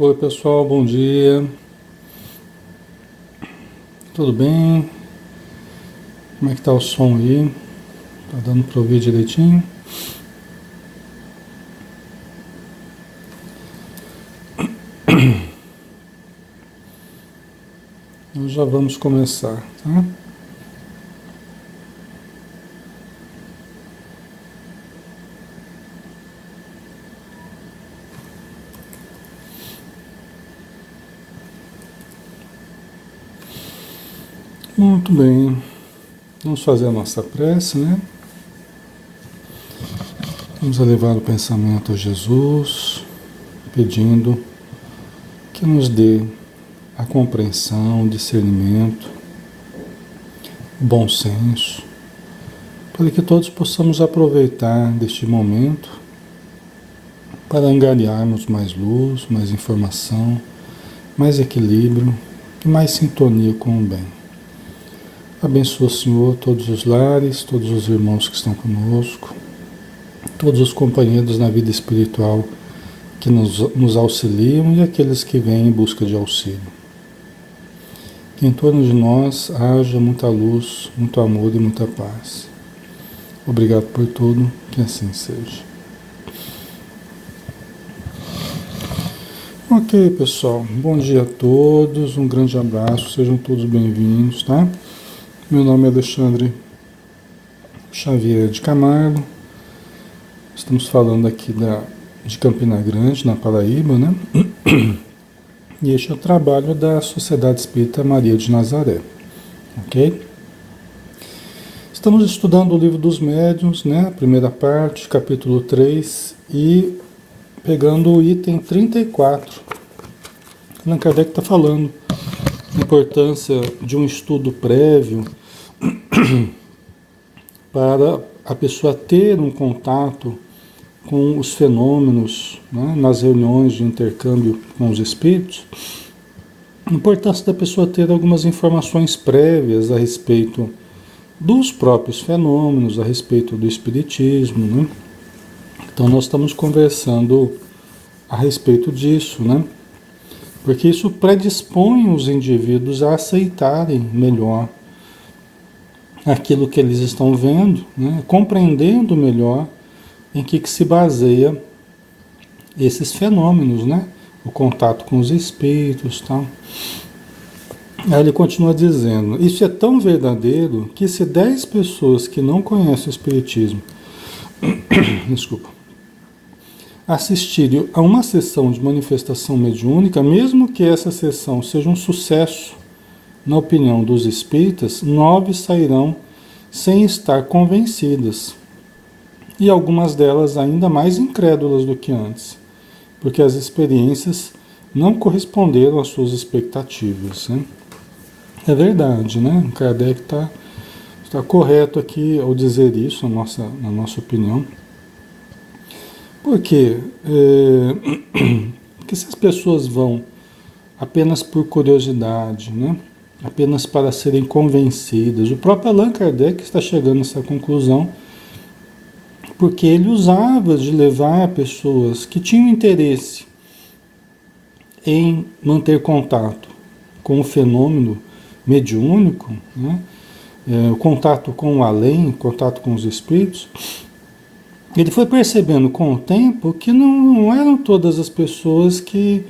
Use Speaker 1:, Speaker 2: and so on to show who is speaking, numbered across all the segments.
Speaker 1: Oi pessoal, bom dia. Tudo bem? Como é que tá o som aí? Tá dando para ouvir direitinho? Nós já vamos começar, tá? Muito bem. Vamos fazer a nossa prece, né? Vamos elevar o pensamento a Jesus, pedindo que nos dê a compreensão, o discernimento, o bom senso, para que todos possamos aproveitar deste momento para angariarmos mais luz, mais informação, mais equilíbrio e mais sintonia com o bem. Abençoa, Senhor, todos os lares, todos os irmãos que estão conosco, todos os companheiros na vida espiritual que nos auxiliam e aqueles que vêm em busca de auxílio. Que em torno de nós haja muita luz, muito amor e muita paz. Obrigado por tudo, que assim seja. Ok, pessoal. Bom dia a todos, um grande abraço, sejam todos bem-vindos, tá? Meu nome é Alexandre Xavier de Camargo. Estamos falando aqui de Campina Grande, na Paraíba, né? E este é o trabalho da Sociedade Espírita Maria de Nazaré, ok? Estamos estudando o Livro dos Médiuns, né? Primeira parte, capítulo 3, e pegando o item 34. Allan Kardec está falando da importância de um estudo prévio para a pessoa ter um contato com os fenômenos, né, nas reuniões de intercâmbio com os espíritos, a importância da pessoa ter algumas informações prévias a respeito dos próprios fenômenos, a respeito do espiritismo, né? Então nós estamos conversando a respeito disso, né? Porque isso predispõe os indivíduos a aceitarem melhor aquilo que eles estão vendo, né? Compreendendo melhor em que se baseia esses fenômenos, né? O contato com os espíritos, tal. Aí ele continua dizendo: isso é tão verdadeiro que se 10 pessoas que não conhecem o espiritismo, desculpa, assistirem a uma sessão de manifestação mediúnica, mesmo que essa sessão seja um sucesso, na opinião dos espíritas, 9 sairão sem estar convencidas. E algumas delas ainda mais incrédulas do que antes, porque as experiências não corresponderam às suas expectativas, né? É verdade, né? O Kardec está correto aqui ao dizer isso, na nossa opinião. Por quê? Porque se as pessoas vão apenas por curiosidade, né? Apenas para serem convencidas, o próprio Allan Kardec está chegando a essa conclusão, porque ele usava de levar pessoas que tinham interesse em manter contato com o fenômeno mediúnico, né? O contato com o além, contato com os espíritos. Ele foi percebendo com o tempo que não eram todas as pessoas que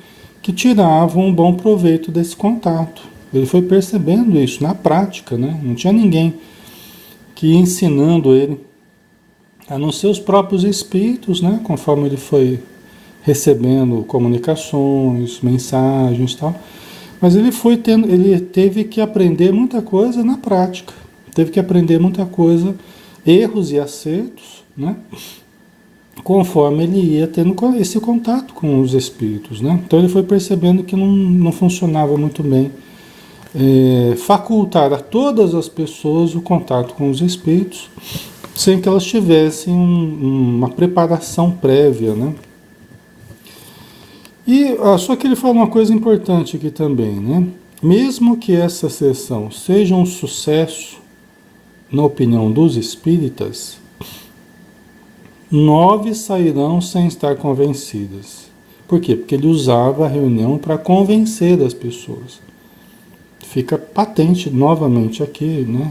Speaker 1: tiravam um bom proveito desse contato. Ele foi percebendo isso na prática, né? Não tinha ninguém que ia ensinando ele a não ser os próprios espíritos, né? Conforme ele foi recebendo comunicações, mensagens e tal. Mas ele teve que aprender muita coisa na prática. Teve que aprender muita coisa, erros e acertos, né? Conforme ele ia tendo esse contato com os espíritos, né? Então ele foi percebendo que não funcionava muito bem facultar a todas as pessoas o contato com os espíritos sem que elas tivessem uma preparação prévia, né? E só que ele fala uma coisa importante aqui também, né? Mesmo que essa sessão seja um sucesso, na opinião dos espíritas, 9 sairão sem estar convencidas. Por quê? Porque ele usava a reunião para convencer as pessoas. Fica patente novamente aqui, né?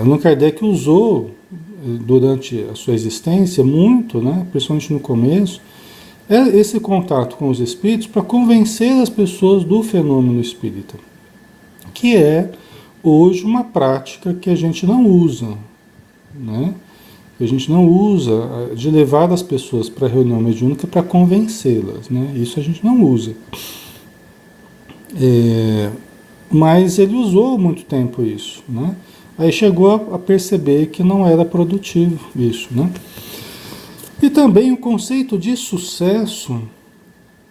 Speaker 1: Allan Kardec usou durante a sua existência muito, né? Principalmente no começo, esse contato com os espíritos para convencer as pessoas do fenômeno espírita, que é hoje uma prática que a gente não usa, né? A gente não usa de levar as pessoas para a reunião mediúnica para convencê-las, né? Isso a gente não usa. Mas ele usou muito tempo isso, né? Aí chegou a perceber que não era produtivo isso, né? E também o conceito de sucesso,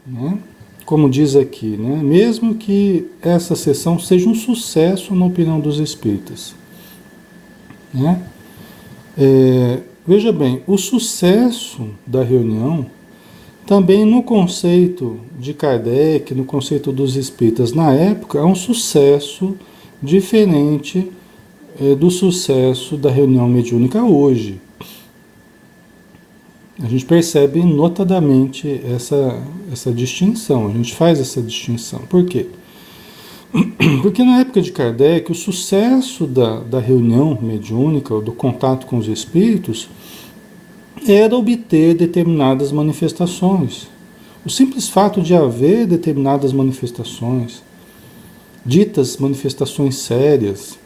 Speaker 1: né? Como diz aqui, né? Mesmo que essa sessão seja um sucesso na opinião dos espíritas, né? Veja bem, o sucesso da reunião, também no conceito de Kardec, no conceito dos espíritas na época, é um sucesso diferente do sucesso da reunião mediúnica hoje. A gente percebe notadamente essa distinção, a gente faz essa distinção. Por quê? Porque na época de Kardec, o sucesso da reunião mediúnica, ou do contato com os espíritos, era obter determinadas manifestações. O simples fato de haver determinadas manifestações, ditas manifestações sérias,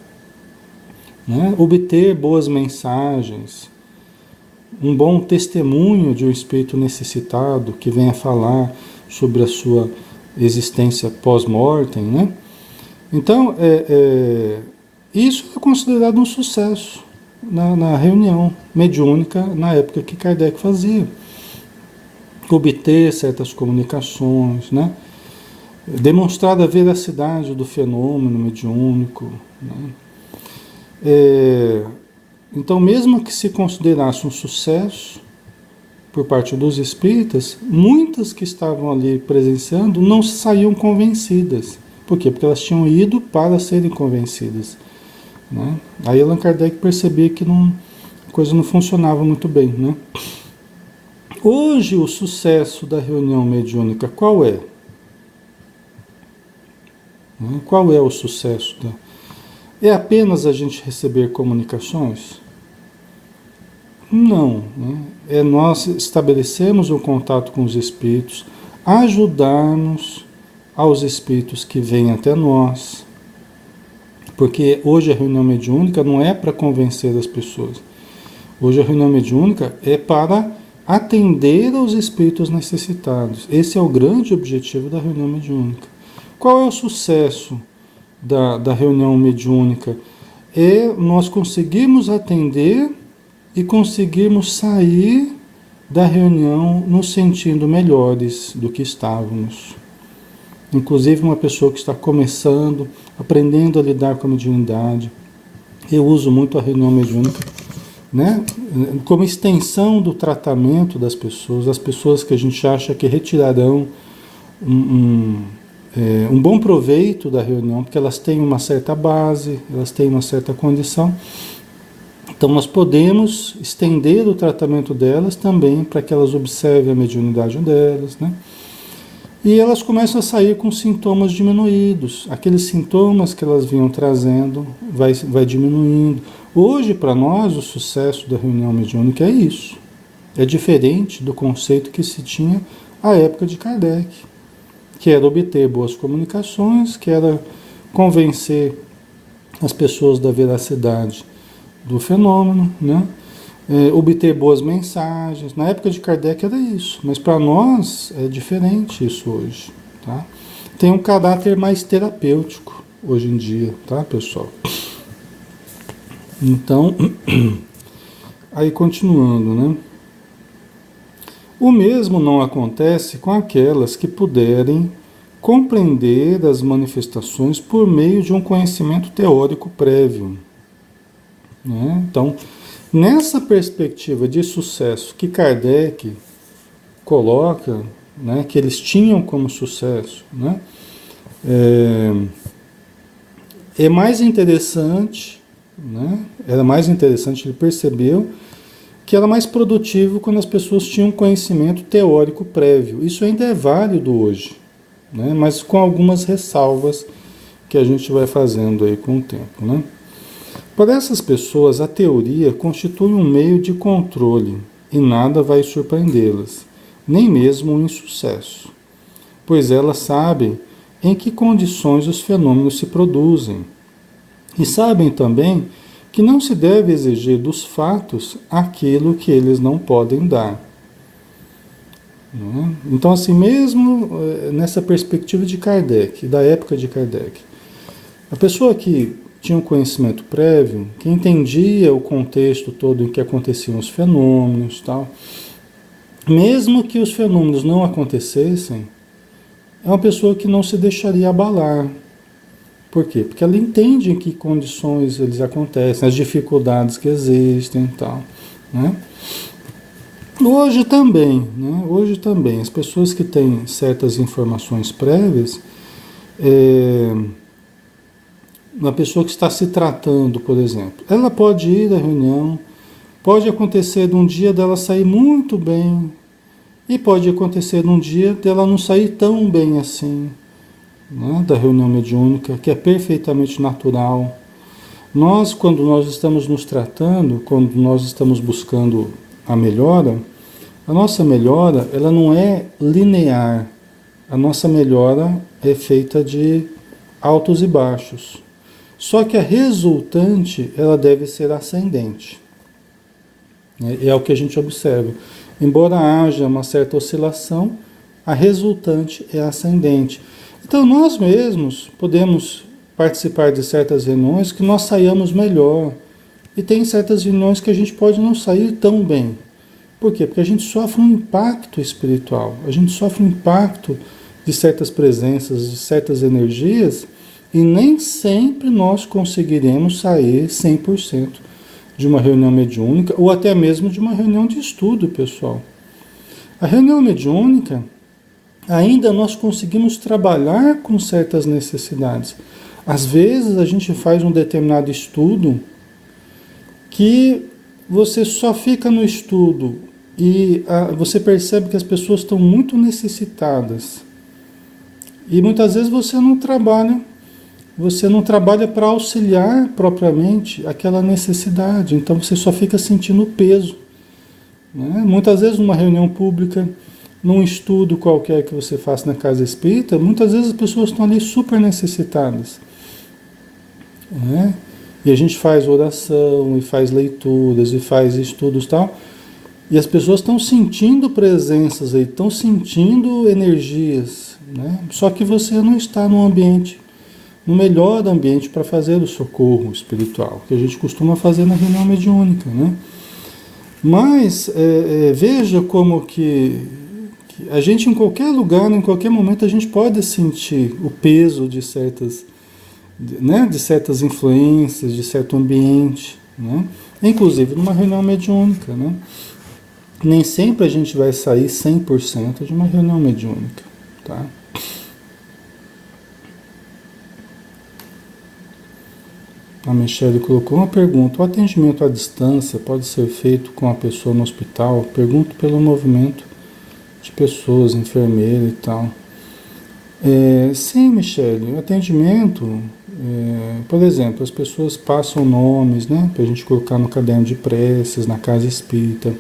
Speaker 1: né? Obter boas mensagens, um bom testemunho de um espírito necessitado que venha falar sobre a sua existência pós-mortem, né? Então, isso é considerado um sucesso na reunião mediúnica na época que Kardec fazia. Obter certas comunicações, né? Demonstrar a veracidade do fenômeno mediúnico, né? Então, mesmo que se considerasse um sucesso por parte dos espíritas, muitas que estavam ali presenciando não saíam convencidas. Por quê? Porque elas tinham ido para serem convencidas, né? Aí Allan Kardec percebia que a coisa não funcionava muito bem, né? Hoje, o sucesso da reunião mediúnica, qual é? Qual é o sucesso É apenas a gente receber comunicações? Não, né? Nós estabelecemos um contato com os espíritos, ajudarmos aos espíritos que vêm até nós, porque hoje a reunião mediúnica não é para convencer as pessoas. Hoje a reunião mediúnica é para atender aos espíritos necessitados. Esse é o grande objetivo da reunião mediúnica. Qual é o sucesso da reunião mediúnica? Nós conseguirmos atender e conseguirmos sair da reunião nos sentindo melhores do que estávamos. Inclusive uma pessoa que está começando, aprendendo a lidar com a mediunidade. Eu uso muito a reunião mediúnica, né? Como extensão do tratamento das pessoas, as pessoas que a gente acha que retirarão um bom proveito da reunião, porque elas têm uma certa base, elas têm uma certa condição. Então nós podemos estender o tratamento delas também para que elas observem a mediunidade delas, né? E elas começam a sair com sintomas diminuídos. Aqueles sintomas que elas vinham trazendo vai diminuindo. Hoje, para nós, o sucesso da reunião mediúnica é isso. É diferente do conceito que se tinha à época de Kardec, que era obter boas comunicações, que era convencer as pessoas da veracidade do fenômeno, né? obter boas mensagens. Na época de Kardec era isso, mas para nós é diferente isso hoje, tá? Tem um caráter mais terapêutico hoje em dia, tá, pessoal? Então, aí continuando, né? O mesmo não acontece com aquelas que puderem compreender as manifestações por meio de um conhecimento teórico prévio, né? Então, nessa perspectiva de sucesso que Kardec coloca, né, que eles tinham como sucesso, né, é mais interessante, né, era mais interessante, ele percebeu que era mais produtivo quando as pessoas tinham conhecimento teórico prévio. Isso ainda é válido hoje, né, mas com algumas ressalvas que a gente vai fazendo aí com o tempo, né? Para essas pessoas, a teoria constitui um meio de controle e nada vai surpreendê-las, nem mesmo um insucesso, pois elas sabem em que condições os fenômenos se produzem e sabem também que não se deve exigir dos fatos aquilo que eles não podem dar. Né? Então, assim, mesmo nessa perspectiva de Kardec, da época de Kardec, a pessoa que tinha um conhecimento prévio, que entendia o contexto todo em que aconteciam os fenômenos, tal, mesmo que os fenômenos não acontecessem, é uma pessoa que não se deixaria abalar. Por quê? Porque ela entende em que condições eles acontecem, as dificuldades que existem e tal, né? Hoje também, né? Hoje também, as pessoas que têm certas informações prévias, uma pessoa que está se tratando, por exemplo, ela pode ir à reunião, pode acontecer de um dia dela sair muito bem, e pode acontecer de um dia dela não sair tão bem assim, né, da reunião mediúnica, que é perfeitamente natural. Nós, quando nós estamos nos tratando, quando nós estamos buscando a nossa melhora, ela não é linear. A nossa melhora é feita de altos e baixos. Só que a resultante, ela deve ser ascendente. É o que a gente observa. Embora haja uma certa oscilação, a resultante é ascendente. Então, nós mesmos podemos participar de certas reuniões que nós saiamos melhor. E tem certas reuniões que a gente pode não sair tão bem. Por quê? Porque a gente sofre um impacto espiritual. A gente sofre um impacto de certas presenças, de certas energias, e nem sempre nós conseguiremos sair 100% de uma reunião mediúnica, ou até mesmo de uma reunião de estudo, pessoal. A reunião mediúnica, ainda nós conseguimos trabalhar com certas necessidades. Às vezes a gente faz um determinado estudo que você só fica no estudo e você percebe que as pessoas estão muito necessitadas. E muitas vezes você não trabalha para auxiliar propriamente aquela necessidade. Então você só fica sentindo o peso, né? Muitas vezes numa reunião pública, num estudo qualquer que você faça na casa espírita, muitas vezes as pessoas estão ali super necessitadas, né? E a gente faz oração, e faz leituras, e faz estudos e tal, e as pessoas estão sentindo presenças aí, estão sentindo energias, né? Só que você não está no melhor ambiente para fazer o socorro espiritual, que a gente costuma fazer na reunião mediúnica, né? Mas veja como que a gente, em qualquer lugar, em qualquer momento, a gente pode sentir o peso de certas, né, de certas influências, de certo ambiente, né? Inclusive numa reunião mediúnica, né? Nem sempre a gente vai sair 100% de uma reunião mediúnica, tá? A Michele colocou uma pergunta: o atendimento à distância pode ser feito com a pessoa no hospital? Pergunto pelo movimento de pessoas, enfermeira e tal. Sim, Michele, o atendimento, por exemplo, as pessoas passam nomes, né, para a gente colocar no caderno de preces, na casa espírita.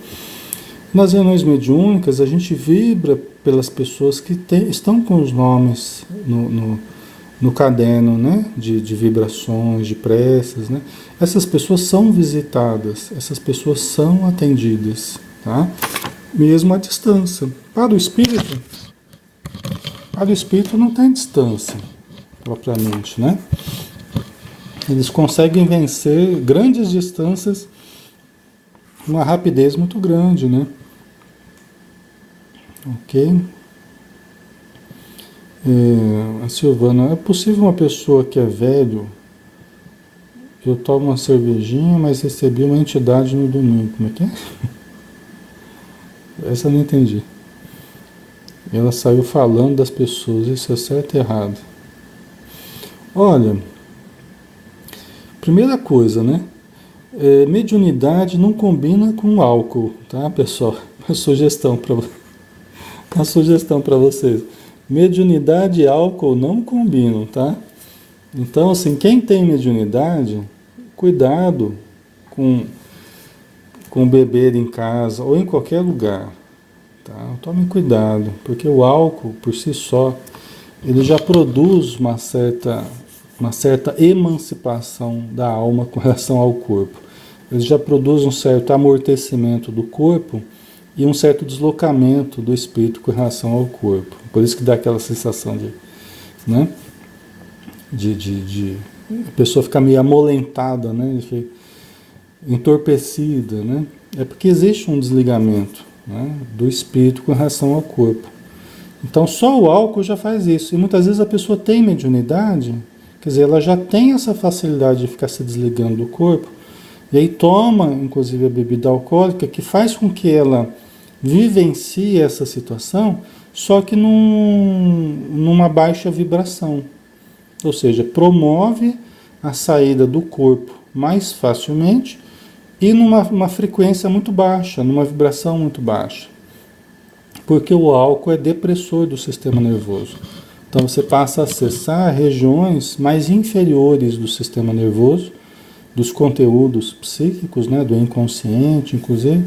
Speaker 1: Nas reuniões mediúnicas, a gente vibra pelas pessoas que estão com os nomes no caderno, né, de vibrações, de preces, né, essas pessoas são visitadas, essas pessoas são atendidas, tá? Mesmo à distância. Para o espírito não tem distância, propriamente, né? Eles conseguem vencer grandes distâncias com uma rapidez muito grande, né? Ok? A Silvana, é possível uma pessoa que é velho, eu tomo uma cervejinha, mas recebi uma entidade no domingo. Como é que é? Essa eu não entendi. Ela saiu falando das pessoas, isso é certo e errado. Olha, primeira coisa, né? Mediunidade não combina com álcool, tá, pessoal? Uma sugestão para vocês. Mediunidade e álcool não combinam, tá? Então, assim, quem tem mediunidade, cuidado com, com beber em casa ou em qualquer lugar, tá? Tomem cuidado, porque o álcool, por si só, ele já produz uma certa emancipação da alma com relação ao corpo. Ele já produz um certo amortecimento do corpo e um certo deslocamento do espírito com relação ao corpo. Por isso que dá aquela sensação de, né? A pessoa ficar meio amolentada, né? Entorpecida, né? É porque existe um desligamento, né, do espírito com relação ao corpo. Então só o álcool já faz isso. E muitas vezes a pessoa tem mediunidade, quer dizer, ela já tem essa facilidade de ficar se desligando do corpo, e aí toma, inclusive, a bebida alcoólica, que faz com que ela vivencie essa situação, só que numa baixa vibração. Ou seja, promove a saída do corpo mais facilmente e numa frequência muito baixa, numa vibração muito baixa. Porque o álcool é depressor do sistema nervoso. Então você passa a acessar regiões mais inferiores do sistema nervoso, dos conteúdos psíquicos, né, do inconsciente, inclusive,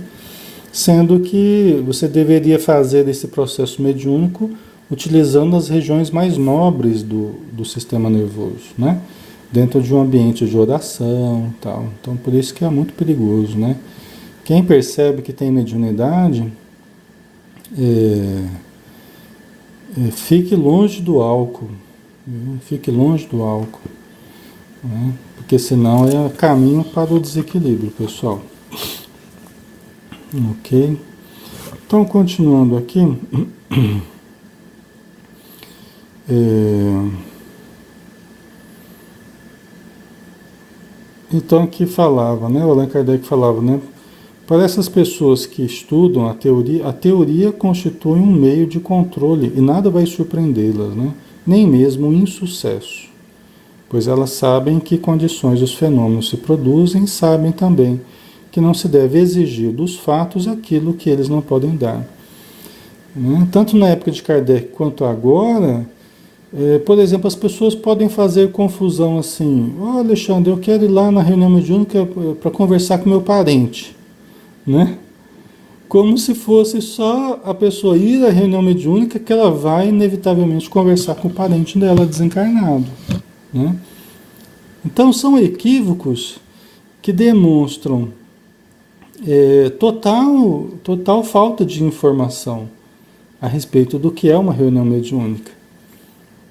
Speaker 1: sendo que você deveria fazer esse processo mediúnico utilizando as regiões mais nobres do sistema nervoso, né? Dentro de um ambiente de oração e tal. Então, por isso que é muito perigoso, né? Quem percebe que tem mediunidade, fique longe do álcool, viu? Fique longe do álcool, né? Porque senão é caminho para o desequilíbrio, pessoal. Ok? Então, continuando aqui... Então aqui falava, né? O Allan Kardec falava, né? Para essas pessoas que estudam a teoria constitui um meio de controle e nada vai surpreendê-las, né? Nem mesmo o insucesso, pois elas sabem que condições os fenômenos se produzem, sabem também que não se deve exigir dos fatos aquilo que eles não podem dar, né? Tanto na época de Kardec quanto agora, por exemplo, as pessoas podem fazer confusão assim: ó, Alexandre, eu quero ir lá na reunião mediúnica para conversar com meu parente, né? Como se fosse só a pessoa ir à reunião mediúnica que ela vai inevitavelmente conversar com o parente dela desencarnado, né? Então são equívocos que demonstram total falta de informação a respeito do que é uma reunião mediúnica,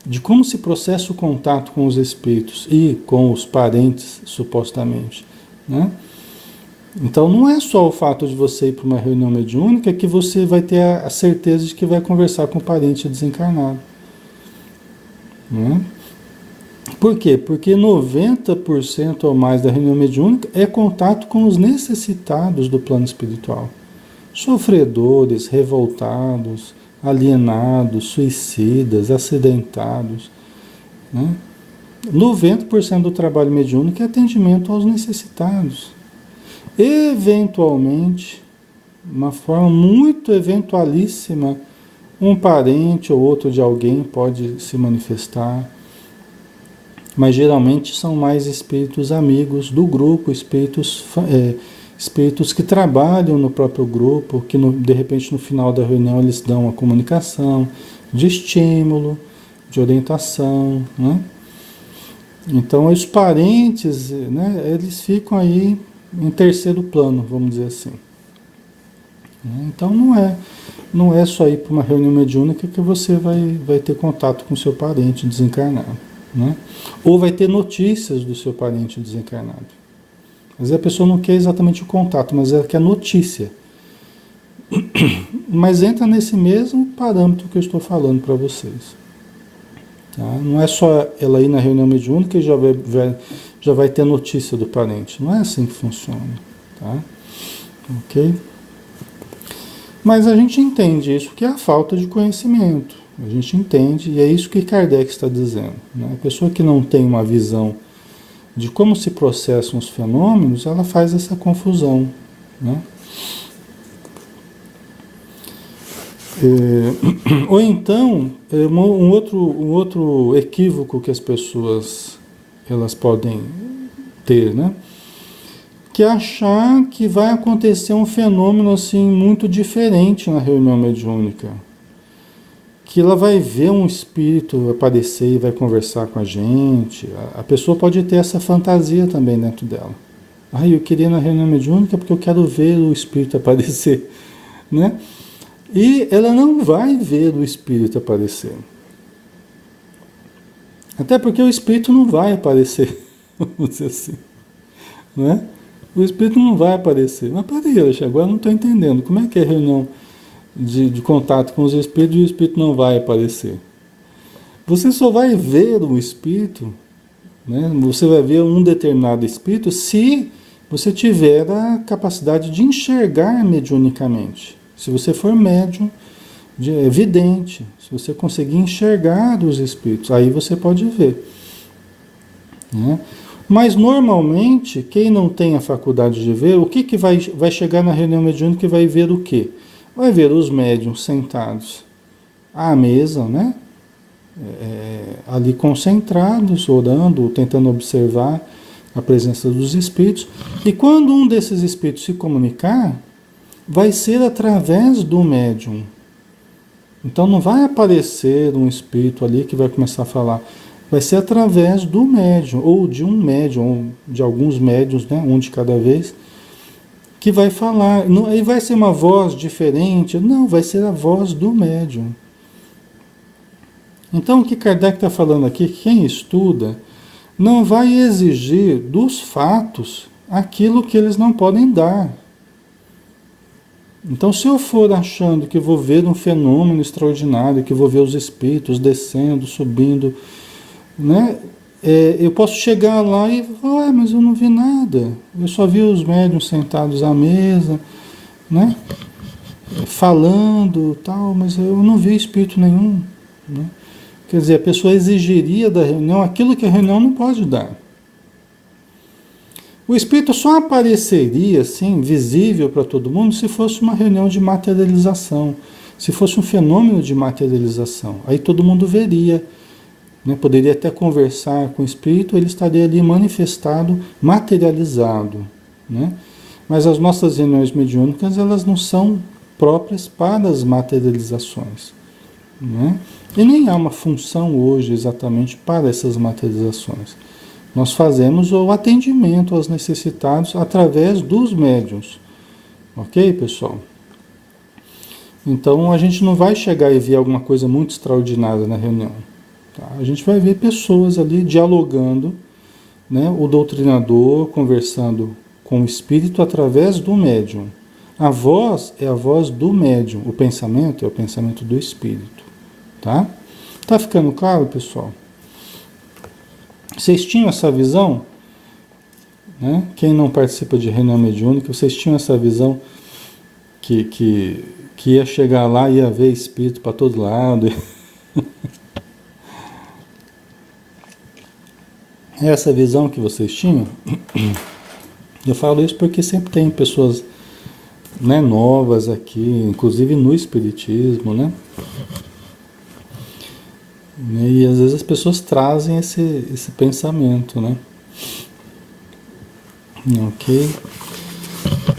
Speaker 1: de como se processa o contato com os espíritos e com os parentes, supostamente, né? Então não é só o fato de você ir para uma reunião mediúnica que você vai ter a certeza de que vai conversar com o parente desencarnado, né? Por quê? Porque 90% ou mais da reunião mediúnica é contato com os necessitados do plano espiritual. Sofredores, revoltados, alienados, suicidas, acidentados, né? 90% do trabalho mediúnico é atendimento aos necessitados. Eventualmente, uma forma muito eventualíssima, um parente ou outro de alguém pode se manifestar, mas geralmente são mais espíritos amigos do grupo, espíritos que trabalham no próprio grupo, que de repente no final da reunião eles dão uma comunicação de estímulo, de orientação, né? Então, os parentes, né, eles ficam aí em terceiro plano, vamos dizer assim. Então, não é só ir para uma reunião mediúnica que você vai ter contato com o seu parente desencarnado, né? Ou vai ter notícias do seu parente desencarnado. Às vezes a pessoa não quer exatamente o contato, mas ela quer notícia. Mas entra nesse mesmo parâmetro que eu estou falando para vocês. Tá? Não é só ela ir na reunião mediúnica e já vai ter notícia do parente. Não é assim que funciona. Tá? Ok? Mas a gente entende isso que é a falta de conhecimento. A gente entende, e é isso que Kardec está dizendo. Né? A pessoa que não tem uma visão de como se processam os fenômenos, ela faz essa confusão. Né? Ou então, um outro equívoco que as pessoas elas podem ter, né? Que é achar que vai acontecer um fenômeno assim muito diferente na reunião mediúnica. Que ela vai ver um espírito aparecer e vai conversar com a gente. A pessoa pode ter essa fantasia também dentro dela. Eu queria ir na reunião mediúnica porque eu quero ver o espírito aparecer, né? E ela não vai ver o espírito aparecer. Até porque o espírito não vai aparecer, vamos dizer assim, né? O espírito não vai aparecer. Mas peraí, agora eu não estou entendendo. Como é que é a reunião de contato com os espíritos e o espírito não vai aparecer? Você só vai ver o espírito, né? Você vai ver um determinado espírito se você tiver a capacidade de enxergar mediunicamente. Se você for médium, vidente, se você conseguir enxergar os espíritos, aí você pode ver. Né? Mas normalmente, quem não tem a faculdade de ver, o que vai chegar na reunião mediúnica e vai ver o quê? Vai ver os médiuns sentados à mesa, né? Ali concentrados, orando, tentando observar a presença dos espíritos. E quando um desses espíritos se comunicar, vai ser através do médium. Então não vai aparecer um espírito ali que vai começar a falar. Vai ser através do médium, ou de um médium, ou de alguns médiuns, né, um de cada vez, que vai falar. Não, e vai ser uma voz diferente? Não, vai ser a voz do médium. Então o que Kardec está falando aqui, quem estuda, não vai exigir dos fatos aquilo que eles não podem dar. Então, se eu for achando que vou ver um fenômeno extraordinário, que vou ver os espíritos descendo, subindo, né? Eu posso chegar lá e falar, mas eu não vi nada. Eu só vi os médiuns sentados à mesa, né? Falando, tal, mas eu não vi espírito nenhum. Né? Quer dizer, a pessoa exigiria da reunião aquilo que a reunião não pode dar. O espírito só apareceria, assim, visível para todo mundo, se fosse uma reunião de materialização, se fosse um fenômeno de materialização. Aí todo mundo veria, né? Poderia até conversar com o espírito, ele estaria ali manifestado, materializado. Né? Mas as nossas reuniões mediúnicas, elas não são próprias para as materializações. Né? E nem há uma função hoje exatamente para essas materializações. Nós fazemos o atendimento aos necessitados através dos médiuns. Ok, pessoal? Então, a gente não vai chegar e ver alguma coisa muito extraordinária na reunião. Tá? A gente vai ver pessoas ali dialogando, né? O doutrinador conversando com o espírito através do médium. A voz é a voz do médium. O pensamento é o pensamento do espírito. Tá? Tá ficando claro, pessoal? Vocês tinham essa visão? Né? Quem não participa de reunião mediúnica, vocês tinham essa visão que ia chegar lá e ia ver espírito para todo lado? É essa visão que vocês tinham? Eu falo isso porque sempre tem pessoas, né, novas aqui, inclusive no espiritismo, né? E às vezes as pessoas trazem esse pensamento, né? Ok?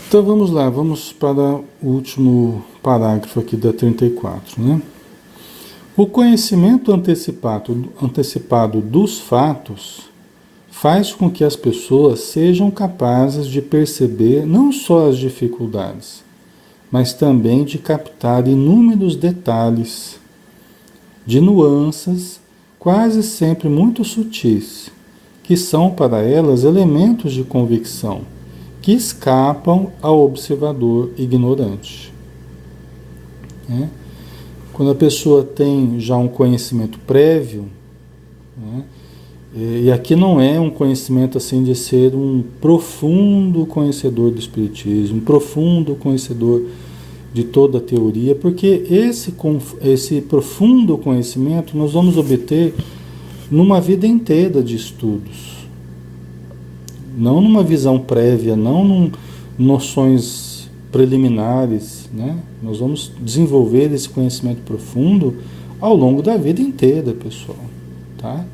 Speaker 1: Então vamos lá, vamos para o último parágrafo aqui da 34, né? O conhecimento antecipado dos fatos faz com que as pessoas sejam capazes de perceber não só as dificuldades, mas também de captar inúmeros detalhes, de nuances, quase sempre muito sutis, que são para elas elementos de convicção, que escapam ao observador ignorante. Né? Quando a pessoa tem já um conhecimento prévio, né? E aqui não é um conhecimento assim de ser um profundo conhecedor do Espiritismo, um profundo conhecedor de toda a teoria, porque esse profundo conhecimento nós vamos obter numa vida inteira de estudos, não numa visão prévia, não noções preliminares, né? Nós vamos desenvolver esse conhecimento profundo ao longo da vida inteira, pessoal, tá?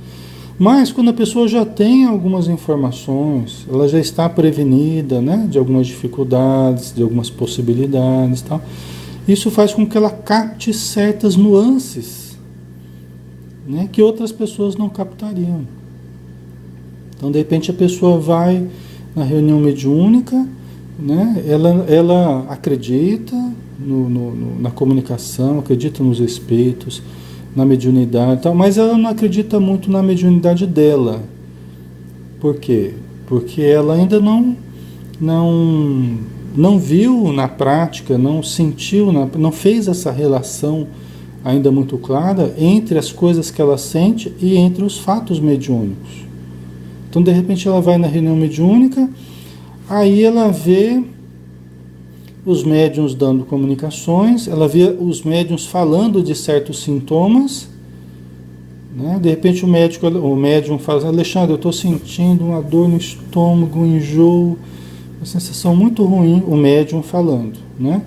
Speaker 1: Mas quando a pessoa já tem algumas informações, ela já está prevenida, né, de algumas dificuldades, de algumas possibilidades, tal. Isso faz com que ela capte certas nuances, né, que outras pessoas não captariam. Então, de repente, a pessoa vai na reunião mediúnica, né, ela acredita na comunicação, acredita nos espíritos, na mediunidade, tal, mas ela não acredita muito na mediunidade dela. Por quê? Porque ela ainda não viu na prática, não sentiu, não fez essa relação ainda muito clara entre as coisas que ela sente e entre os fatos mediúnicos. Então, de repente, ela vai na reunião mediúnica, aí ela vê os médiuns dando comunicações, ela vê os médiuns falando de certos sintomas, né? De repente o médium fala: Alexandre, eu estou sentindo uma dor no estômago, um enjoo, uma sensação muito ruim, o médium falando, né?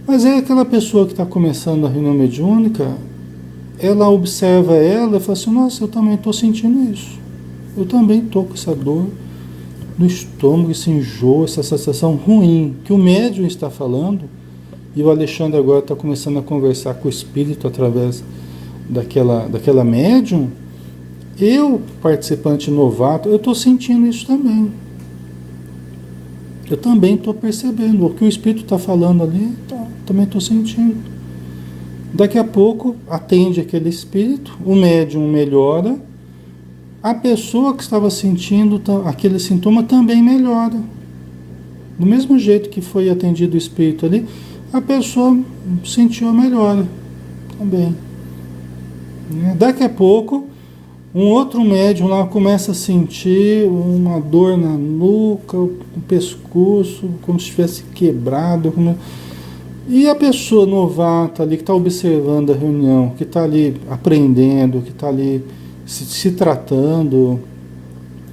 Speaker 1: Mas é aquela pessoa que está começando a reunião mediúnica, ela observa ela e fala assim: nossa, eu também estou sentindo isso, eu também estou com essa dor no estômago, esse enjoo, essa sensação ruim que o médium está falando, e o Alexandre agora está começando a conversar com o espírito através daquela médium. Eu, participante novato, eu estou sentindo isso também. Eu também estou percebendo o que o espírito está falando ali, também estou sentindo. Daqui a pouco atende aquele espírito, o médium melhora, a pessoa que estava sentindo aquele sintoma também melhora. Do mesmo jeito que foi atendido o espírito ali, a pessoa sentiu a melhora também. Daqui a pouco, um outro médium lá começa a sentir uma dor na nuca, o pescoço, como se estivesse quebrado. E a pessoa novata ali, que está observando a reunião, que está ali aprendendo, que está ali se tratando,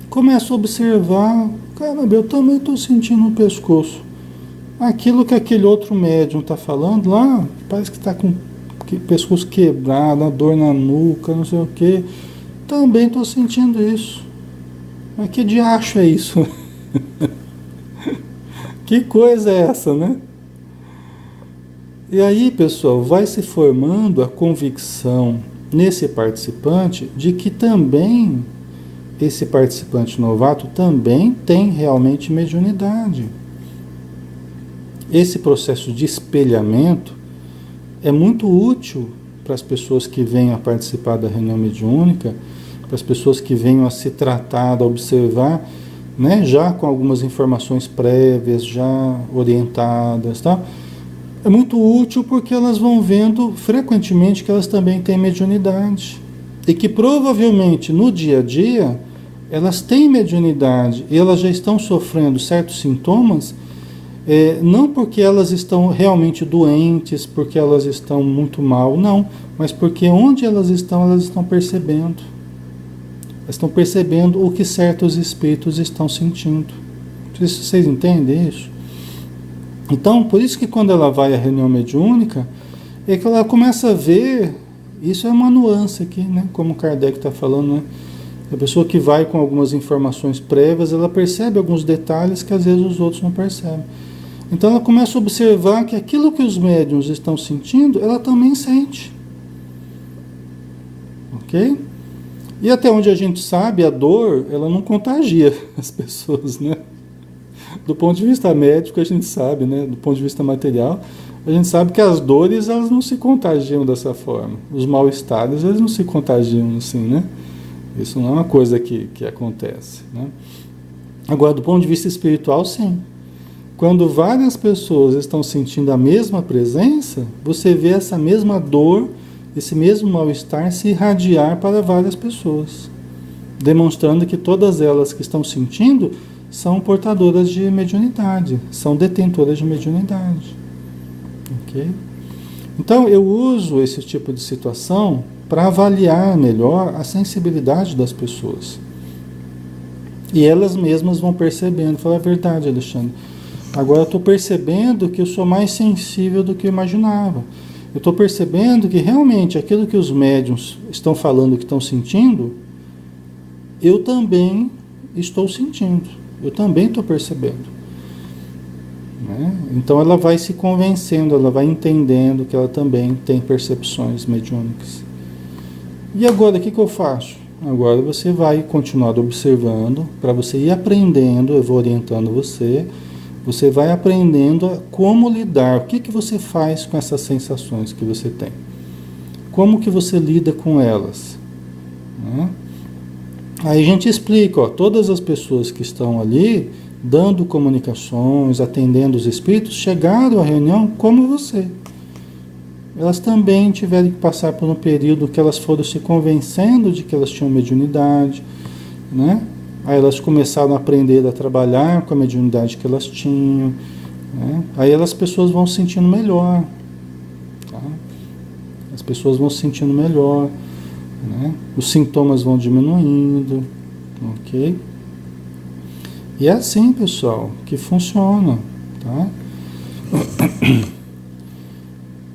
Speaker 1: começa a observar: caramba, eu também estou sentindo no pescoço aquilo que aquele outro médium está falando lá, parece que está com o pescoço quebrado, a dor na nuca, não sei o que, também estou sentindo isso. Mas que diacho é isso? Que coisa é essa, né? E aí, pessoal, vai se formando a convicção nesse participante de que também esse participante novato também tem realmente mediunidade. Esse processo de espelhamento é muito útil para as pessoas que venham a participar da reunião mediúnica, para as pessoas que venham a se tratar, a observar, né, já com algumas informações prévias, já orientadas, tá? É muito útil porque elas vão vendo frequentemente que elas também têm mediunidade. E que provavelmente no dia a dia elas têm mediunidade e elas já estão sofrendo certos sintomas, não porque elas estão realmente doentes, porque elas estão muito mal, não, mas porque onde elas estão percebendo. Elas estão percebendo o que certos espíritos estão sentindo. Não sei se vocês entendem isso. Então, por isso que quando ela vai à reunião mediúnica, é que ela começa a ver, isso é uma nuance aqui, né? Como Kardec está falando, né? A pessoa que vai com algumas informações prévias, ela percebe alguns detalhes que às vezes os outros não percebem. Então ela começa a observar que aquilo que os médiuns estão sentindo, ela também sente. ok? E até onde a gente sabe, a dor, ela não contagia as pessoas, né? Do ponto de vista médico, a gente sabe, né? Do ponto de vista material, a gente sabe que as dores, elas não se contagiam dessa forma. Os mal-estares, eles não se contagiam assim, né? Isso não é uma coisa que acontece, né? Agora, do ponto de vista espiritual, sim. Quando várias pessoas estão sentindo a mesma presença, você vê essa mesma dor, esse mesmo mal-estar se irradiar para várias pessoas, demonstrando que todas elas que estão sentindo são portadoras de mediunidade, são detentoras de mediunidade. Ok? Então, eu uso esse tipo de situação para avaliar melhor a sensibilidade das pessoas. E elas mesmas vão percebendo. Falar a verdade, Alexandre. Agora eu estou percebendo que eu sou mais sensível do que eu imaginava. Eu estou percebendo que realmente aquilo que os médiuns estão falando, que estão sentindo, eu também estou sentindo. Eu também estou percebendo. Né? Então ela vai se convencendo, ela vai entendendo que ela também tem percepções mediúnicas. E agora, o que eu faço? Agora você vai continuar observando, para você ir aprendendo, eu vou orientando você, você vai aprendendo a como lidar, o que você faz com essas sensações que você tem. Como que você lida com elas. Né? Aí a gente explica, ó, todas as pessoas que estão ali, dando comunicações, atendendo os espíritos, chegaram à reunião como você. Elas também tiveram que passar por um período que elas foram se convencendo de que elas tinham mediunidade, né? Aí elas começaram a aprender a trabalhar com a mediunidade que elas tinham, né? Aí as pessoas vão se sentindo melhor, tá? As pessoas vão se sentindo melhor, né? Os sintomas vão diminuindo, ok? E é assim, pessoal, que funciona, tá?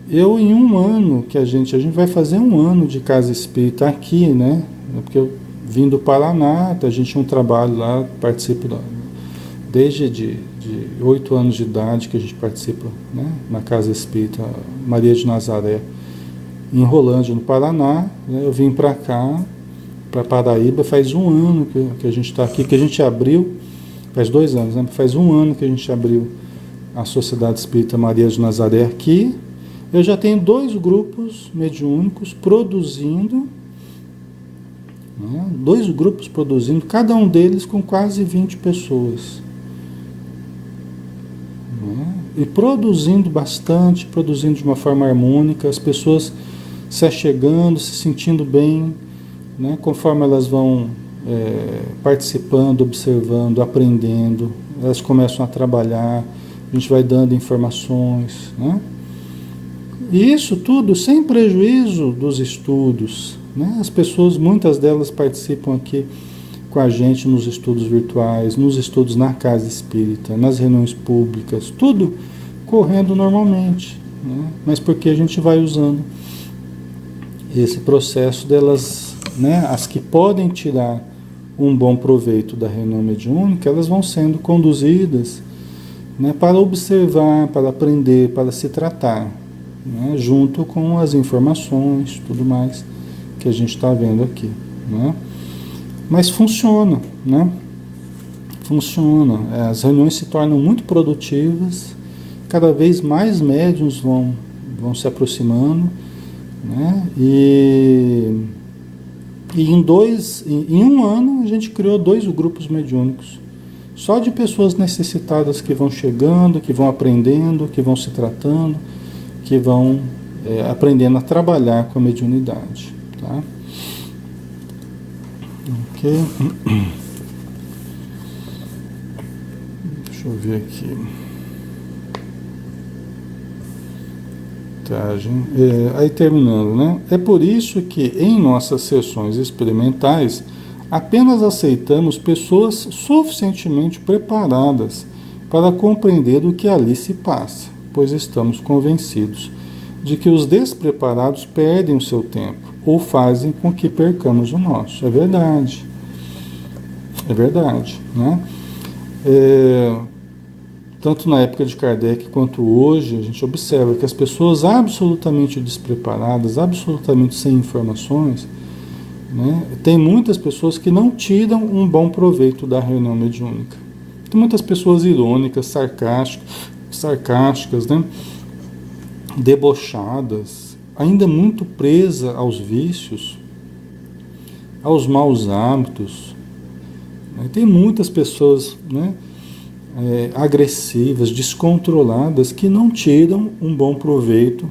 Speaker 1: Eu, em um ano que a gente vai fazer um ano de casa espírita aqui, né? Porque eu vim do Paraná, a gente tinha um trabalho lá, participo desde de 8 anos de idade que a gente participa, né? Na casa espírita Maria de Nazaré, em Rolândia, no Paraná, né? Eu vim para cá, para Paraíba, faz um ano que a gente está aqui, que a gente abriu, faz 2 anos, né? Faz um ano que a gente abriu a Sociedade Espírita Maria de Nazaré aqui. Eu já tenho 2 grupos mediúnicos produzindo, né? 2 grupos produzindo, cada um deles com quase 20 pessoas. Né? E produzindo bastante, produzindo de uma forma harmônica, as pessoas se achegando, se sentindo bem, né? Conforme elas vão participando, observando, aprendendo, elas começam a trabalhar, a gente vai dando informações, né? E isso tudo sem prejuízo dos estudos, né? As pessoas, muitas delas participam aqui com a gente nos estudos virtuais, nos estudos na casa espírita, nas reuniões públicas, tudo correndo normalmente, né? Mas porque a gente vai usando esse processo delas, né? As que podem tirar um bom proveito da reunião mediúnica, elas vão sendo conduzidas, né? Para observar, para aprender, para se tratar. Né, junto com as informações, tudo mais que a gente está vendo aqui, né? Mas funciona, né? Funciona. As reuniões se tornam muito produtivas, cada vez mais médiuns vão se aproximando, né? E em um ano a gente criou 2 grupos mediúnicos, só de pessoas necessitadas que vão chegando, que vão aprendendo, que vão se tratando, que vão aprendendo a trabalhar com a mediunidade, tá? Ok. Deixa eu ver aqui. Tá, gente. Aí terminando, né? É por isso que em nossas sessões experimentais apenas aceitamos pessoas suficientemente preparadas para compreender o que ali se passa, pois estamos convencidos de que os despreparados perdem o seu tempo ou fazem com que percamos o nosso. É verdade. É verdade, né? Tanto na época de Kardec quanto hoje, a gente observa que as pessoas absolutamente despreparadas, absolutamente sem informações, né? Tem muitas pessoas que não tiram um bom proveito da reunião mediúnica. Tem muitas pessoas irônicas, sarcásticas, né? Debochadas, ainda muito presa aos vícios, aos maus hábitos. Né? Tem muitas pessoas, né, agressivas, descontroladas, que não tiram um bom proveito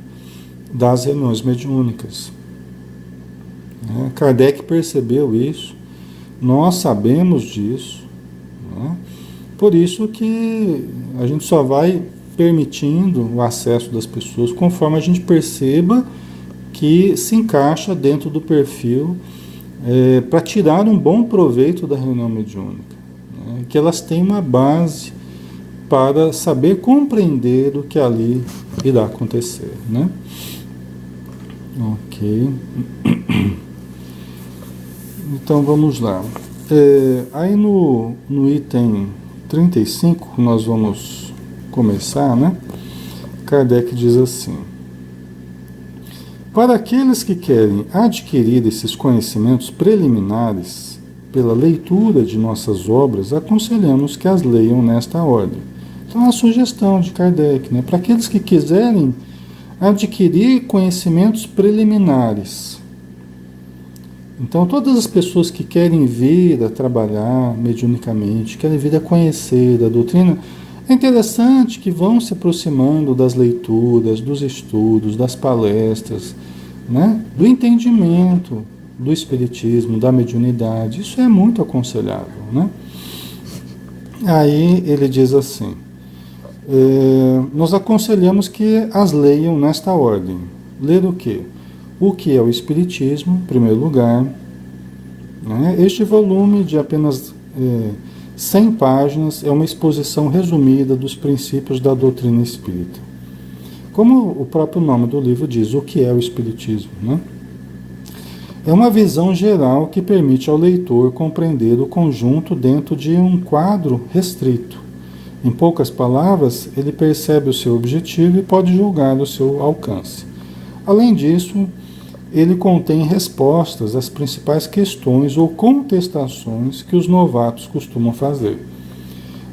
Speaker 1: das reuniões mediúnicas. Né? Kardec percebeu isso, nós sabemos disso, né? Por isso que a gente só vai permitindo o acesso das pessoas conforme a gente perceba que se encaixa dentro do perfil, para tirar um bom proveito da reunião mediúnica, né? Que elas têm uma base para saber compreender o que ali irá acontecer, né? Ok. Então vamos lá. Aí no item 35, nós vamos começar, né? Kardec diz assim: para aqueles que querem adquirir esses conhecimentos preliminares pela leitura de nossas obras, aconselhamos que as leiam nesta ordem. Então, a sugestão de Kardec, né? Para aqueles que quiserem adquirir conhecimentos preliminares. Então, todas as pessoas que querem vir a trabalhar mediunicamente, querem vir a conhecer a doutrina, é interessante que vão se aproximando das leituras, dos estudos, das palestras, né? Do entendimento do espiritismo, da mediunidade. Isso é muito aconselhável, né? Aí ele diz assim: nós aconselhamos que as leiam nesta ordem. Ler o quê? O que é o Espiritismo, em primeiro lugar. Né? Este volume de apenas 100 páginas é uma exposição resumida dos princípios da doutrina espírita. Como o próprio nome do livro diz, o que é o Espiritismo? Né? É uma visão geral que permite ao leitor compreender o conjunto dentro de um quadro restrito. Em poucas palavras, ele percebe o seu objetivo e pode julgar o seu alcance. Além disso, ele contém respostas às principais questões ou contestações que os novatos costumam fazer.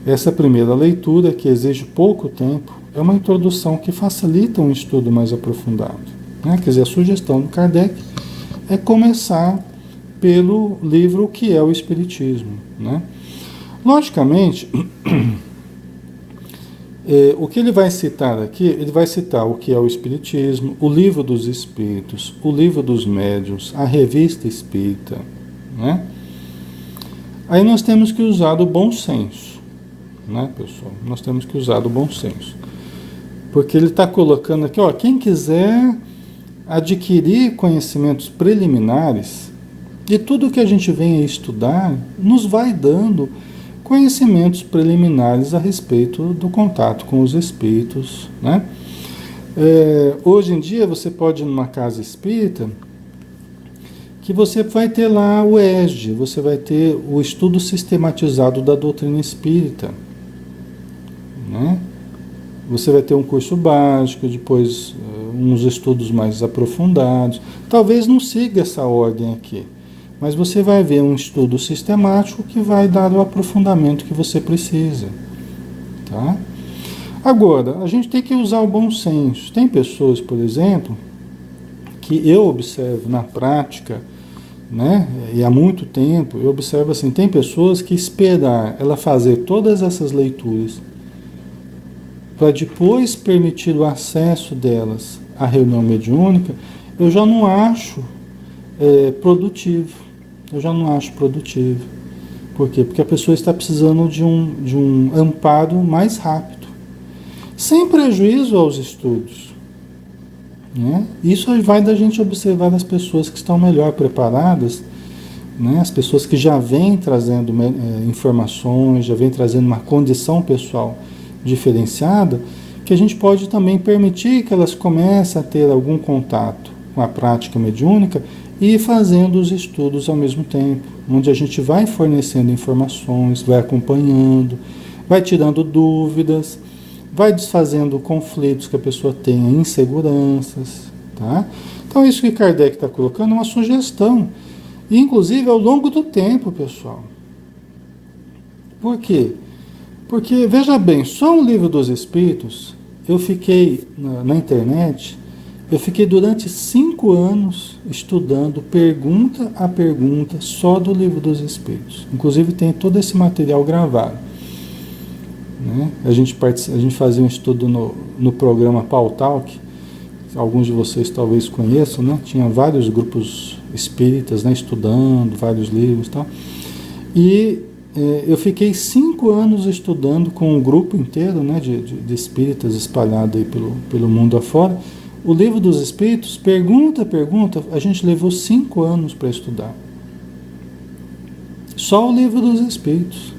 Speaker 1: Essa primeira leitura, que exige pouco tempo, é uma introdução que facilita um estudo mais aprofundado. Né? Quer dizer, a sugestão do Kardec é começar pelo livro que é o Espiritismo. Né? Logicamente, o que ele vai citar aqui, ele vai citar o que é o Espiritismo, o Livro dos Espíritos, o Livro dos Médiuns, a Revista Espírita. Né? Aí nós temos que usar o bom senso, né, pessoal? Nós temos que usar o bom senso. Porque ele está colocando aqui, ó, quem quiser adquirir conhecimentos preliminares, de tudo que a gente vem a estudar, nos vai dando conhecimentos preliminares a respeito do contato com os espíritos, né? Hoje em dia você pode ir numa casa espírita que você vai ter lá o ESD, você vai ter o estudo sistematizado da doutrina espírita, né? Você vai ter um curso básico, depois uns estudos mais aprofundados. Talvez não siga essa ordem aqui, mas você vai ver um estudo sistemático que vai dar o aprofundamento que você precisa. Tá? Agora, a gente tem que usar o bom senso. Tem pessoas, por exemplo, que eu observo na prática, né, e há muito tempo, eu observo assim, tem pessoas que esperar ela fazer todas essas leituras para depois permitir o acesso delas à reunião mediúnica, eu já não acho produtivo. Eu já não acho produtivo. Por quê? Porque a pessoa está precisando de um amparo mais rápido, sem prejuízo aos estudos. Né? Isso vai da gente observar as pessoas que estão melhor preparadas, né? As pessoas que já vêm trazendo informações, já vêm trazendo uma condição pessoal diferenciada, que a gente pode também permitir que elas comecem a ter algum contato com a prática mediúnica e fazendo os estudos ao mesmo tempo, onde a gente vai fornecendo informações, vai acompanhando, vai tirando dúvidas, vai desfazendo conflitos que a pessoa tenha, inseguranças. Tá? Então isso que Kardec está colocando é uma sugestão E, inclusive ao longo do tempo, pessoal. Por quê? Porque, veja bem, só o Livro dos Espíritos, eu fiquei na internet, eu fiquei durante 5 anos estudando pergunta a pergunta só do Livro dos Espíritos. Inclusive tem todo esse material gravado. Né? A gente fazia um estudo no programa Pautalk, alguns de vocês talvez conheçam, né? Tinha vários grupos espíritas, né, estudando vários livros e tal. E eu fiquei 5 anos estudando com um grupo inteiro, né, de espíritas espalhado aí pelo mundo afora. O Livro dos Espíritos, pergunta a pergunta, a gente levou 5 anos para estudar. Só o Livro dos Espíritos.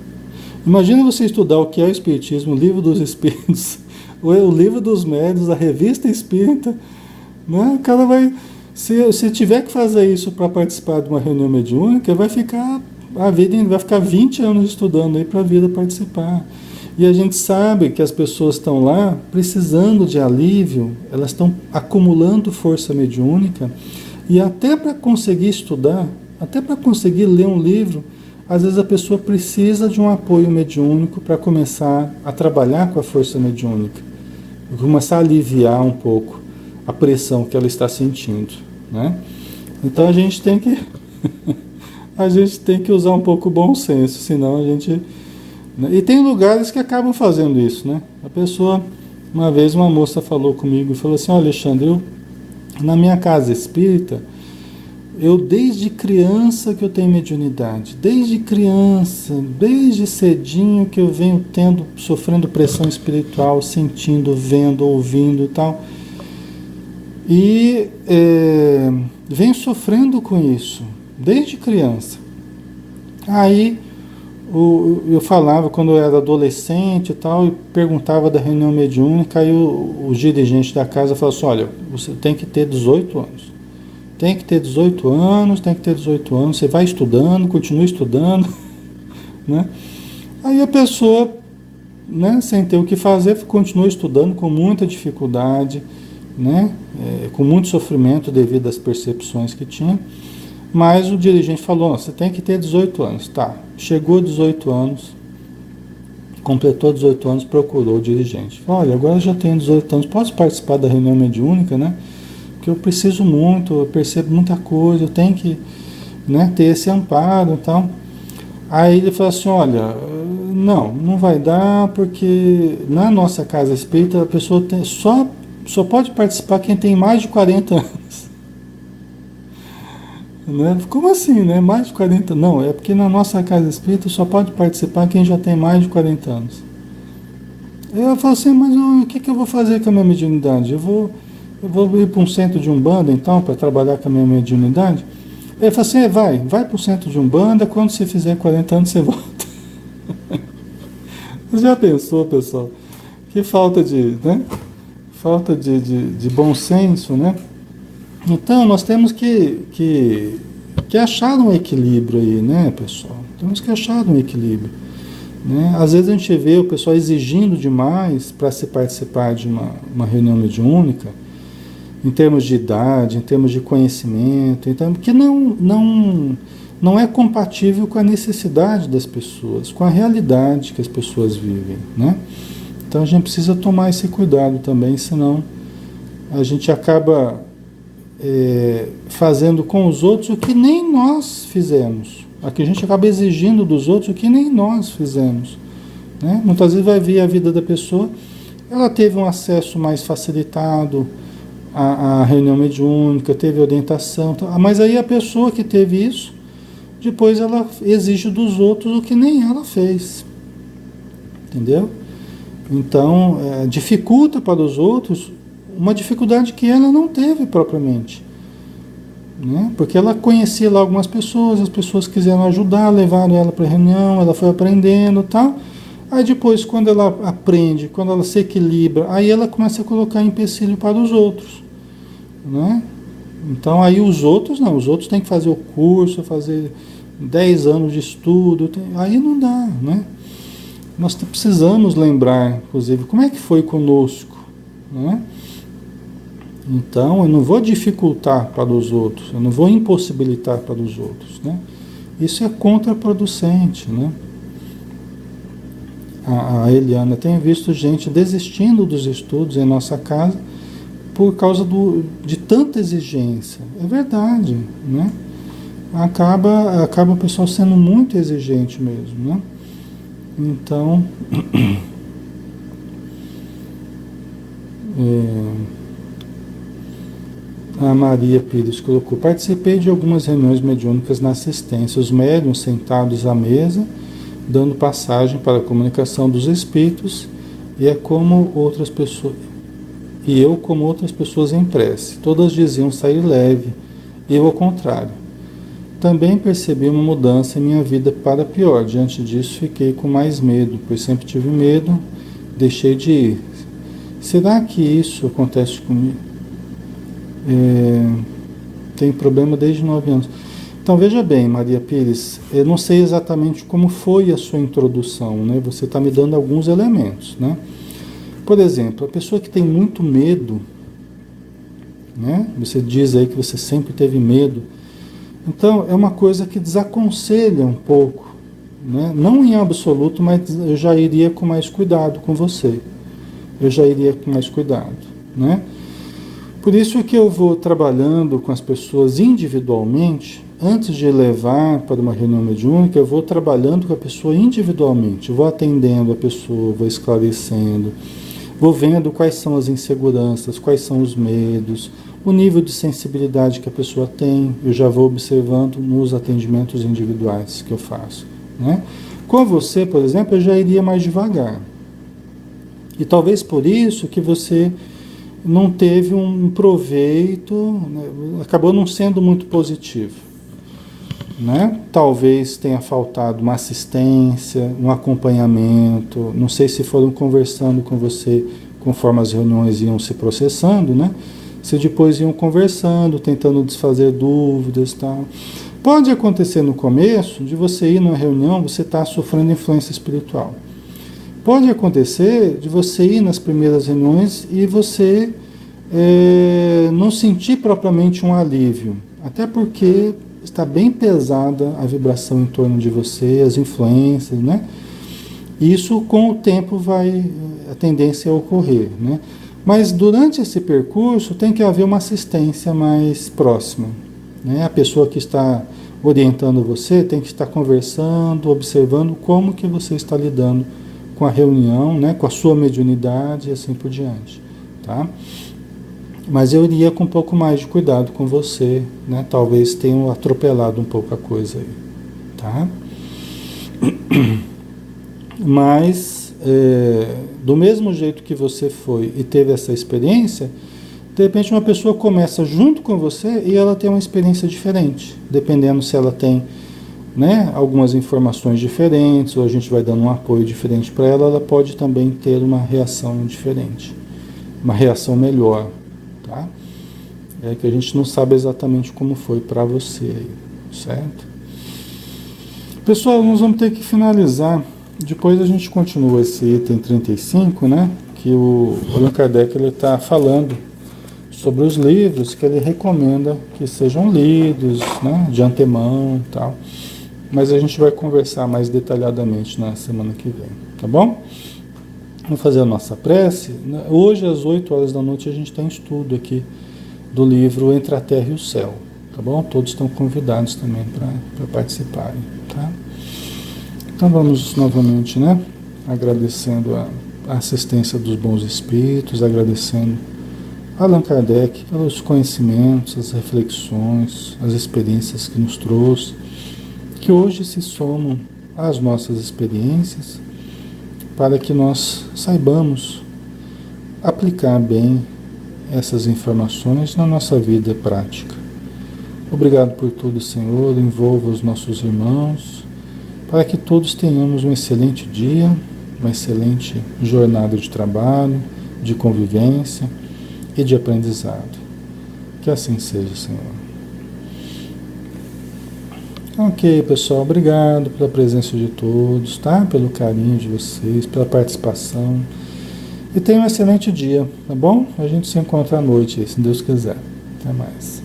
Speaker 1: Imagina você estudar o que é o Espiritismo, o Livro dos Espíritos, o Livro dos Médiuns, a Revista Espírita. Né? O cara vai... Se tiver que fazer isso para participar de uma reunião mediúnica, vai ficar... A vida vai ficar 20 anos estudando aí para a vida participar. E a gente sabe que as pessoas estão lá precisando de alívio, elas estão acumulando força mediúnica, e até para conseguir estudar, até para conseguir ler um livro, às vezes a pessoa precisa de um apoio mediúnico para começar a trabalhar com a força mediúnica, começar a aliviar um pouco a pressão que ela está sentindo. Né? Então a gente tem que... a gente tem que usar um pouco o bom senso, senão a gente... E tem lugares que acabam fazendo isso, né? A pessoa, uma vez uma moça falou comigo e falou assim: "Ó, Alexandre, na minha casa espírita, eu desde criança que eu tenho mediunidade, desde criança, desde cedinho que eu venho sofrendo pressão espiritual, sentindo, vendo, ouvindo e tal, e venho sofrendo com isso, desde criança." Aí eu falava, quando eu era adolescente e tal, e perguntava da reunião mediúnica, aí o dirigente da casa falou assim: "Olha, você tem que ter 18 anos. Tem que ter 18 anos, tem que ter 18 anos, você vai estudando, continua estudando." Né? Aí a pessoa, né, sem ter o que fazer, continua estudando com muita dificuldade, né, com muito sofrimento devido às percepções que tinha. Mas o dirigente falou: "Você tem que ter 18 anos." Tá, chegou 18 anos, completou 18 anos, procurou o dirigente. Falou: "Olha, agora eu já tenho 18 anos, posso participar da reunião mediúnica, né? Porque eu preciso muito, eu percebo muita coisa, eu tenho que, né, ter esse amparo e tal." Aí ele falou assim: "Olha, não vai dar, porque na nossa casa espírita a pessoa só pode participar quem tem mais de 40 anos." Né? Como assim, né? Mais de 40? Não, é porque na nossa casa espírita só pode participar quem já tem mais de 40 anos. Eu falo assim: "Mas o que eu vou fazer com a minha mediunidade? Eu vou ir para um centro de Umbanda, então, para trabalhar com a minha mediunidade?" Ele falou assim: vai para o centro de Umbanda, quando você fizer 40 anos você volta." Você já pensou, pessoal? Que falta de, né? Falta de bom senso, né? Então, nós temos que achar um equilíbrio aí, né, pessoal? Temos que achar um equilíbrio. Né? Às vezes a gente vê o pessoal exigindo demais para se participar de uma reunião mediúnica, em termos de idade, em termos de conhecimento, então, que não é compatível com a necessidade das pessoas, com a realidade que as pessoas vivem. Né? Então a gente precisa tomar esse cuidado também, senão a gente acaba fazendo com os outros o que nem nós fizemos. Aqui a gente acaba exigindo dos outros o que nem nós fizemos. Né? Muitas vezes vai ver a vida da pessoa, ela teve um acesso mais facilitado à reunião mediúnica, teve orientação, mas aí a pessoa que teve isso, depois ela exige dos outros o que nem ela fez. Entendeu? Então, dificulta para os outros uma dificuldade que ela não teve propriamente. Né? Porque ela conhecia lá algumas pessoas, as pessoas quiseram ajudar, levaram ela para a reunião, ela foi aprendendo e tal. Aí depois, quando ela aprende, quando ela se equilibra, aí ela começa a colocar empecilho para os outros. Né? Então aí os outros têm que fazer o curso, fazer 10 anos de estudo, aí não dá. Né? Nós precisamos lembrar, inclusive, como é que foi conosco. Né? Então, eu não vou dificultar para os outros, eu não vou impossibilitar para os outros, né? Isso é contraproducente, né? A Eliana tem visto gente desistindo dos estudos em nossa casa por causa de tanta exigência. É verdade, né? Acaba o pessoal sendo muito exigente mesmo, né? Então, a Maria Pires colocou: participei de algumas reuniões mediúnicas na assistência, os médiuns sentados à mesa, dando passagem para a comunicação dos espíritos, e é como outras pessoas, e eu como outras pessoas em prece. Todas diziam sair leve, eu ao contrário. Também percebi uma mudança em minha vida para pior. Diante disso, fiquei com mais medo, pois sempre tive medo, deixei de ir. Será que isso acontece comigo? Tem problema desde 9 anos. Então veja bem, Maria Pires, eu não sei exatamente como foi a sua introdução, né? Você está me dando alguns elementos, né? Por exemplo, a pessoa que tem muito medo, né? Você diz aí que você sempre teve medo. Então é uma coisa que desaconselha um pouco, né? Não em absoluto, mas eu já iria com mais cuidado com você. Eu já iria com mais cuidado, né? Por isso é que eu vou trabalhando com as pessoas individualmente. Antes de levar para uma reunião mediúnica, eu vou trabalhando com a pessoa individualmente. Eu vou atendendo a pessoa, vou esclarecendo, vou vendo quais são as inseguranças, quais são os medos, o nível de sensibilidade que a pessoa tem. Eu já vou observando nos atendimentos individuais que eu faço, né? Com você, por exemplo, eu já iria mais devagar. E talvez por isso que você não teve um proveito, né? Acabou não sendo muito positivo, né? Talvez tenha faltado uma assistência, um acompanhamento. Não sei se foram conversando com você conforme as reuniões iam se processando, né? Se depois iam conversando, tentando desfazer dúvidas e tal. Pode acontecer no começo de você ir numa reunião, você está sofrendo influência espiritual. Pode acontecer de você ir nas primeiras reuniões e você não sentir propriamente um alívio, até porque está bem pesada a vibração em torno de você, as influências, né? Isso com o tempo a tendência a ocorrer, né? Mas durante esse percurso tem que haver uma assistência mais próxima, né? A pessoa que está orientando você tem que estar conversando, observando como que você está lidando com a reunião, né? Com a sua mediunidade e assim por diante, tá? Mas eu iria com um pouco mais de cuidado com você, né? Talvez tenham atropelado um pouco a coisa aí, tá? Mas, do mesmo jeito que você foi e teve essa experiência, de repente uma pessoa começa junto com você e ela tem uma experiência diferente, dependendo se ela tem, né, algumas informações diferentes, ou a gente vai dando um apoio diferente para ela, ela pode também ter uma reação diferente, uma reação melhor. Tá? É que a gente não sabe exatamente como foi para você aí, certo? Pessoal, nós vamos ter que finalizar. Depois a gente continua esse item 35, né? Que o Allan Kardec está falando sobre os livros que ele recomenda que sejam lidos, né, de antemão e tal. Mas a gente vai conversar mais detalhadamente na semana que vem, tá bom? Vamos fazer a nossa prece. Hoje, às 8 horas da noite, a gente tem estudo aqui do livro Entre a Terra e o Céu, tá bom? Todos estão convidados também para participarem, tá? Então vamos novamente, né? Agradecendo a assistência dos bons espíritos, agradecendo a Allan Kardec pelos conhecimentos, as reflexões, as experiências que nos trouxe, que hoje se somam às nossas experiências, para que nós saibamos aplicar bem essas informações na nossa vida prática. Obrigado por tudo, Senhor. Envolva os nossos irmãos, para que todos tenhamos um excelente dia, uma excelente jornada de trabalho, de convivência e de aprendizado. Que assim seja, Senhor. Ok, pessoal, obrigado pela presença de todos, tá? Pelo carinho de vocês, pela participação. E tenha um excelente dia, tá bom? A gente se encontra à noite, se Deus quiser. Até mais.